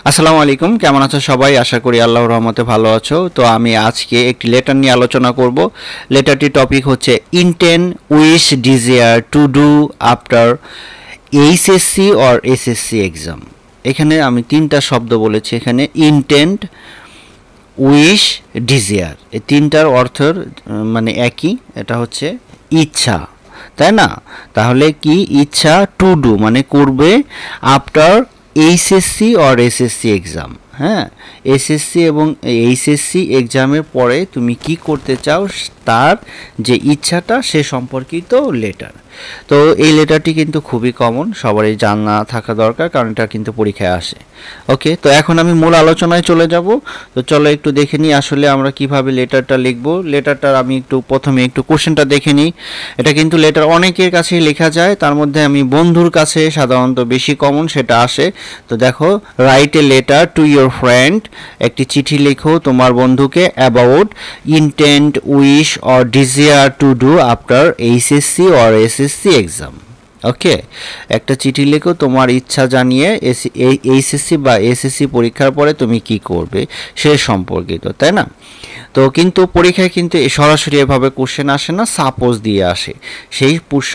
আসসালামু আলাইকুম, কেমন আছো সবাই? আশা করি আল্লাহর রহমতে ভালো আছো। তো আমি আজকে একটি লেটার নিয়ে আলোচনা করব। লেটারটির টপিক হচ্ছে intent wish desire to do after HSC or SSC exam. এখানে আমি তিনটা শব্দ বলেছি, এখানে ইন্টেন্ট, উইশ, ডিজায়ার, এই তিনটার অর্থের মানে একই। এটা হচ্ছে ইচ্ছা, তাই না? তাহলে কি ইচ্ছা, টু ডু মানে করবে, after HSC or SSC exam. হ্যাঁ, এসএসসি এবং এইচএসসি এক্সামের পরে তুমি কি করতে চাও তার যে ইচ্ছাটা সে সম্পর্কিত লেটার। তো এই লেটারটি কিন্তু খুবই কমন, সবারই জানা থাকা দরকার, কারণ এটা কিন্তু পরীক্ষায় আসে। ওকে, তো এখন আমি মূল আলোচনায় চলে যাব। তো চলো একটু দেখে নিই আসলে আমরা কিভাবে লেটারটা লিখব। লেটারটার আমি প্রথমে একটু কোশ্চেনটা দেখে নিই। এটা কিন্তু লেটার অনেকের কাছেই লেখা যায়, তার মধ্যে আমি বন্ধুর কাছে সাধারণত বেশি কমন সেটা আসে। তো দেখো, write a letter to your friend, একটি চিঠি লেখো তোমার বন্ধুকে, about intent, wish or desire to do after HSC or SSC exam. Okay, একটা চিঠি লেখো তোমার ইচ্ছা জানিয়ে এইচএসসি বা এসএসসি পরীক্ষার পরে তুমি কি করবে সে সম্পর্কিত, তাই না? তো কিন্তু পরীক্ষায় কিন্তু সরাসরি এভাবে কোশ্চেন আসে না, সাপোজ দিয়ে আসে। সেই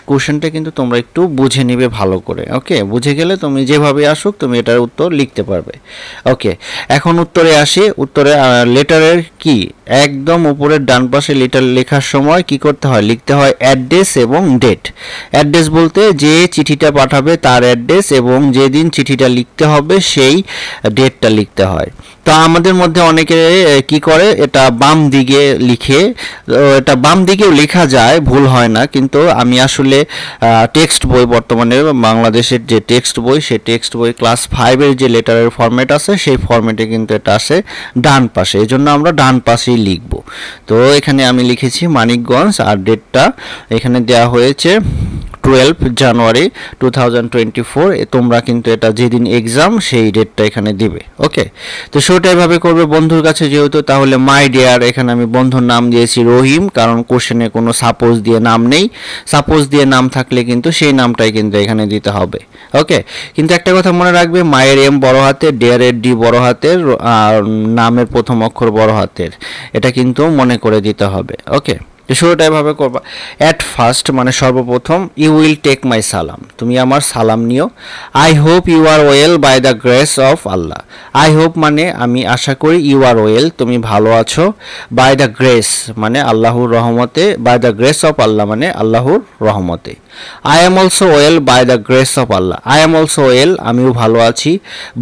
কোশ্চেনটা কিন্তু তোমরা একটু বুঝে নেবে ভালো করে। ওকে, বুঝে গেলে তুমি যেভাবে আসুক তুমি এটার উত্তর লিখতে পারবে। ওকে, এখন উত্তরে আসি। উত্তরে লেটারের কি একদম উপরের ডান পাশে লেটার লেখার সময় কি করতে হয়, লিখতে হয় অ্যাড্রেস এবং ডেট। অ্যাড্রেস বলতে যে চিঠিটা পাঠাবে তার অ্যাড্রেস, এবং যেদিন চিঠিটা লিখতে হবে সেই ডেটটা লিখতে হয়। তো আমাদের মধ্যে অনেকে কি করে, এটা বাম দিকে লিখে। এটা বাম দিকেও লেখা যায়, ভুল হয় না, কিন্তু আমি আসলে টেক্সট বই, বর্তমানে বাংলাদেশের যে টেক্সট বই, সেই টেক্সট বই ক্লাস 5-এর যে লেটারের ফরম্যাট আছে সেই ফরম্যাটে কিন্তু এটা আসে ডান পাশে, এই জন্য আমরা ডান পাশেই লিখব। তো এখানে আমি লিখেছি মানিকগঞ্জ, আর ডেটটা এখানে দেওয়া হয়েছে 12 জানুয়ারি 2024। তোমরা কিন্তু এটা যেদিন এক্সাম সেই ডেটটা এখানে দিবে। ওকে, তো সেটা এভাবে করবে বন্ধুর কাছে যেহেতু, তাহলে মাই ডিয়ার, এখানে আমি বন্ধুর নাম দিয়েছি রহিম, কারণ কোশ্চেনে কোনো সাপোজ দিয়ে নাম নেই। সাপোজ দিয়ে নাম থাকলে কিন্তু সেই নামটাই কিন্তু এখানে দিতে হবে। ওকে, কিন্তু একটা কথা মনে রাখবে, মায়ের এম বড় হাতের, ডিয়ারের ডি বড় হাতের, আর নামের প্রথম অক্ষর বড় হাতের, এটা কিন্তু মনে করে দিতে হবে। ওকে, তো শুরুটা এভাবে করবা। অ্যাট ফার্স্ট মানে সর্বপ্রথম, ইউ উইল টেক মাই সালাম, তুমি আমার সালাম নিও। I hope you are well by the grace of Allah. I hope মানে আমি আশা করি, ইউ আর ওয়েল তুমি ভালো আছো, বাই দ্য গ্রেস মানে আল্লাহর রহমতে, by the grace of Allah মানে আল্লাহর রহমতে। I am also well by the grace of Allah. I am also well আমিও ভালো আছি,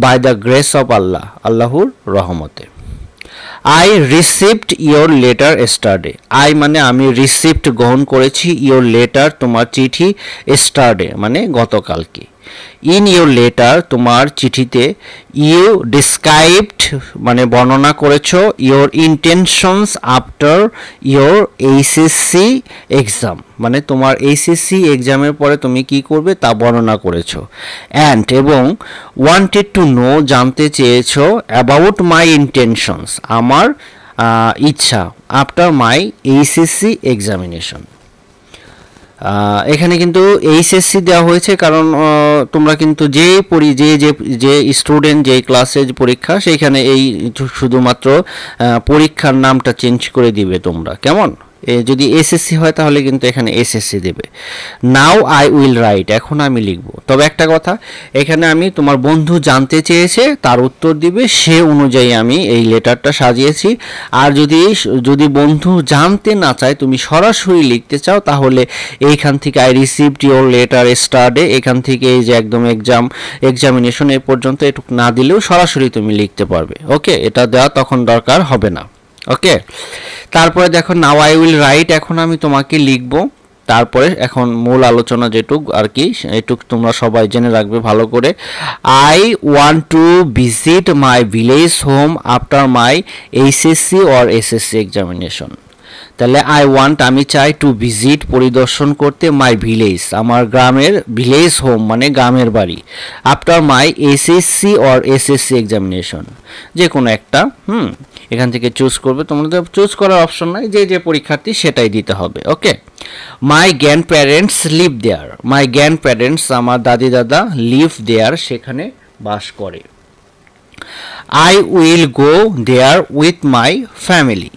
by the grace of Allah আল্লাহর রহমতে। I received your letter yesterday. I মানে আমি, রিসিভড গ্রহণ করেছি, ইয়োর লেটার তোমার চিঠি, এস্টারডে মানে গতকালকে। ইন ইয়োর লেটার তোমার চিঠিতে, ইউ ডিসক্রাইবড মানে বর্ণনা করেছো, your intentions after your HSC exam মানে তোমার এইচএসসি এক্সামের পরে তুমি কি করবে তা বর্ণনা করেছো। অ্যান্ড এবং ওয়ান্টেড টু নো জানতে চেয়েছো, অ্যাবাউট মাই ইন্টেনশনস আমার ইচ্ছা, আফটার মাই এইচএসসি এক্সামিনেশন। এখানে কিন্তু এইচএসসি দেওয়া হয়েছে, কারণ তোমরা কিন্তু যে স্টুডেন্ট যেই ক্লাসে পরীক্ষা সেইখানে এই শুধুমাত্র পরীক্ষার নামটা চেঞ্জ করে দিবে তোমরা, কেমন? যদি এসএসসি হয় তাহলে কিন্তু এখানে এসএসসি দেবে। নাও আই উইল রাইট, এখন আমি লিখব। তবে একটা কথা, এখানে আমি তোমার বন্ধু জানতে চেয়েছে তার উত্তর দিবে, সে অনুযায়ী আমি এই লেটারটা সাজিয়েছি। আর যদি বন্ধু জানতে না চায়, তুমি সরাসরি লিখতে চাও, তাহলে এইখান থেকে I received your letter yesterday, এখান থেকে এই যে একদম এক্সামিনেশন এ পর্যন্ত এটুকু না দিলেও সরাসরি তুমি লিখতে পারবে। ওকে, এটা দেওয়া তখন দরকার হবে না। ওকে, তারপরে দেখো, নাও আই উইল রাইট, এখন আমি তোমাকে লিখব। তারপরে এখন মূল আলোচনা যেটুক আর কি, এটুক তোমরা সবাই জেনে রাখবে ভালো করে। I want to visit my village home after my HSC or SSC examination. তাহলে আই ওয়ান্ট আমি চাই, টু ভিজিট পরিদর্শন করতে, মাই ভিলেজ আমার গ্রামের, ভিলেজ হোম মানে গ্রামের বাড়ি, after my HSC or SSC examination যে কোনো একটা। এখান থেকে চুজ করবে, তোমাদের চুজ করার অপশন নাই, যে পরীক্ষার্থী সেটাই দিতে হবে। Okay, my grandparents live there, my grandparents আমার দাদি দাদা, লিভ দেয়ার সেখানে বাস করে। I will go there with my family.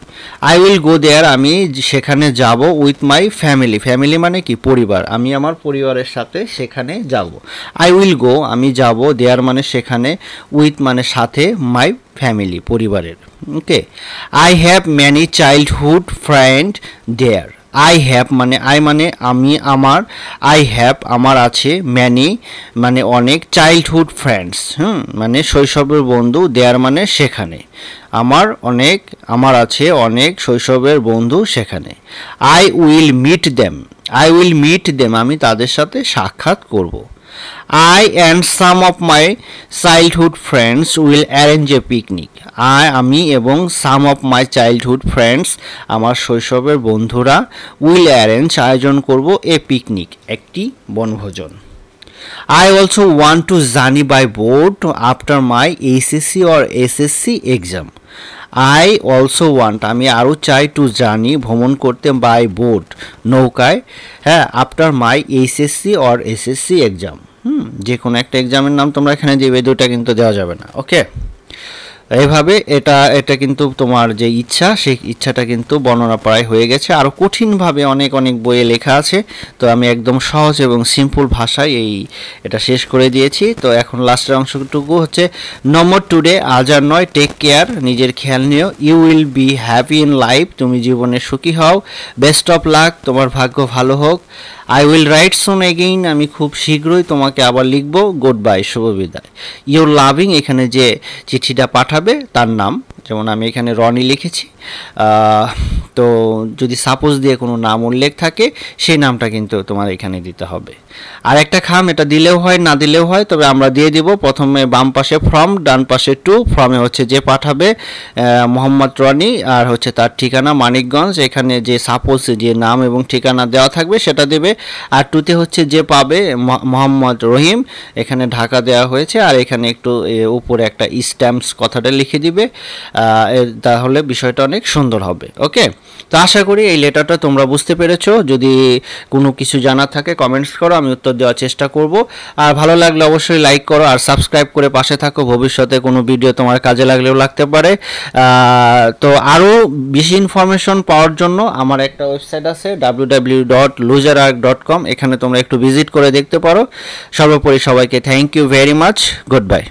I will go there, আমি সেখানে যাব with my family. Family মানে কি? পরিবার। আমি আমার পরিবারের সাথে সেখানে যাব। I will go, আমি যাব, there মানে সেখানে, with মানে সাথে, my family পরিবারের। ওকে। I have many childhood friend there. I have মানে I মানে আমি, আমার, I have আমার আছে, many মানে অনেক, চাইল্ডহুড ফ্রেন্ডস মানে শৈশবের বন্ধু, দেয়ার মানে সেখানে, আমার আছে অনেক শৈশবের বন্ধু সেখানে। I will meet them. I will meet them, আমি তাদের সাথে সাক্ষাৎ করব। I and some of my childhood friends will arrange a picnic. আমি এবং some of my childhood friends আমার শৈশবের বন্ধুরা will arrange আয়োজন করব a picnic একটি বনভোজন। I also want to journey by boat after my HSC or SSC exam. I also want আমি আরও চাই to journey ভ্রমণ করতে by boat নৌকায়, হ্যাঁ, after my HSC or SSC exam। যে কোনো একটা এক্সামের নাম তোমরা এখানে দিবে, দুটা কিন্তু দেওয়া যাবে না। ওকে, এইভাবে এটা কিন্তু তোমার যে ইচ্ছা, সেই ইচ্ছাটা কিন্তু বর্ণনা প্রায় হয়ে গেছে। আরও কঠিনভাবে অনেক বইয়ে লেখা আছে, তো আমি একদম সহজ এবং সিম্পল ভাষায় এটা শেষ করে দিয়েছি। তো এখন লাস্টের অংশটুকু হচ্ছে নম্বর টুডে, আজ আর নয়, টেক কেয়ার, নিজের খেয়াল নিও, you will be happy in life, তুমি জীবনে সুখী হও, বেস্ট অফ লাক, তোমার ভাগ্য ভালো হোক, I will write soon again, আমি খুব শীঘ্রই তোমাকে আবার লিখব, গুড বাই, শুভ বিদায়। ইউর লাভিং, এখানে যে চিঠিটা পাঠাবে তার নাম, যেমন আমি এখানে রনি লিখেছি, তো যদি সাপোজ দিয়ে কোনো নাম উল্লেখ থাকে সেই নামটা কিন্তু তোমার এখানে দিতে হবে। আর একটা খাম, এটা দিলেও হয় না দিলেও হয়, তবে আমরা দিয়ে দিব। প্রথমে বাম পাশে ফ্রম, ডান পাশে টু। ফ্রমে হচ্ছে যে পাঠাবে মোহাম্মদ রনি, আর হচ্ছে তার ঠিকানা মানিকগঞ্জ, এখানে যে সাপোজ যে নাম এবং ঠিকানা দেওয়া থাকবে সেটা দেবে। আর টুতে হচ্ছে যে পাবে মোহাম্মদ রহিম, এখানে ঢাকা দেওয়া হয়েছে, আর এখানে একটু উপরে একটা স্ট্যাম্পস কথাটা লিখে দিবে, তাহলে বিষয়টা অনেক সুন্দর হবে। ওকে, তো আশা করি এই লেটারটা তোমরা বুঝতে পেরেছো। যদি কোনো কিছু জানার থাকে কমেন্টস করো, আমি উত্তর দেওয়ার চেষ্টা করব। আর ভালো লাগলে অবশ্যই লাইক করো আর সাবস্ক্রাইব করে পাশে থাকো, ভবিষ্যতে কোনো ভিডিও তোমার কাজে লাগলেও লাগতে পারে। তো আরও বেশি ইনফরমেশন পাওয়ার জন্য আমার একটা ওয়েবসাইট আছে www.loserarc.com, এখানে তোমরা একটু ভিজিট করে দেখতে পারো। সর্বোপরি সবাইকে thank you very much, good by.